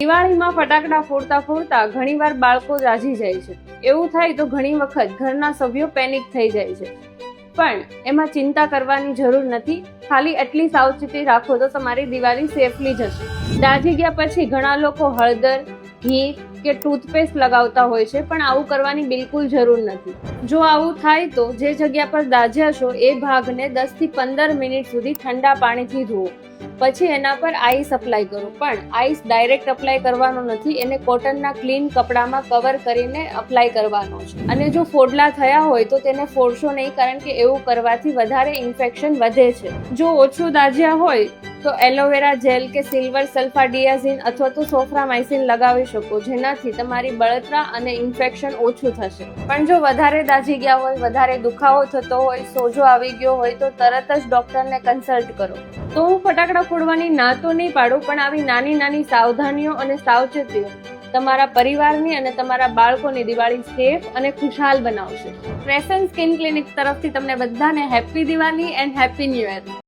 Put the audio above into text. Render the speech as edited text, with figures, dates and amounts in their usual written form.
દિવાળીમાં ફટાકડા ફોડતા ફોડતા ઘણીવાર બાળકો દાઝી જાય છે. એવું થાય તો ઘણી વખત ઘરના સભ્યો પેનિક થઈ જાય છે, પણ એમાં ચિંતા કરવાની જરૂર નથી. ખાલી એટલી સાવચેતી રાખો તો તમારી દિવાળી સેફલી જશે. દાઝી ગયા પછી ઘણા લોકો હળદર, ઘી કે ટૂથપેસ્ટ લગાવતા હોય છે, પણ આવું કરવાની બિલકુલ જરૂર નથી. જો આવું થાય તો જે જગ્યા પર દાઝ્યા છો એ ભાગને 10 થી 15 મિનિટ સુધી ઠંડા પાણીથી ધોવો. પછી એના પર આઈસ અપ્લાય કરો, પણ આઈસ ડાયરેક્ટ અપ્લાય કરવાનો નથી. એને કોટનના ક્લીન કપડામાં કવર કરીને અપ્લાય કરવાનો છે. અને જો ફોડલા થયા હોય તો તેને ફોડશો નહીં, કારણ કે એવું કરવાથી વધારે ઇન્ફેક્શન વધે છે. જો ઓછું દાઝ્યા હોય તો એલોવેરા જેલ કે સિલ્વર સલ્ફાડિયાઝિન અથવા તો સોફ્રામાઇસિન લગાવી શકો, જેનાથી તમારી બળતરા અને ઇન્ફેક્શન ઓછું થશે. પણ જો વધારે દાઝી ગયા હોય, વધારે દુખાવો થતો હોય, સોજો આવી ગયો હોય તો તરત જ ડોક્ટરને કન્સલ્ટ કરો. તો હું ફટાકડા ફોડવાની ના તો નહીં પાડું, પણ આવી નાની નાની સાવધાનીઓ અને સાવચેતીઓ તમારા પરિવારની અને તમારા બાળકોની દિવાળી સેફ અને ખુશહાલ બનાવશે. ક્રેસન્ટ સ્કિન ક્લિનિક તરફથી તમને બધાને happy Diwali and happy new year.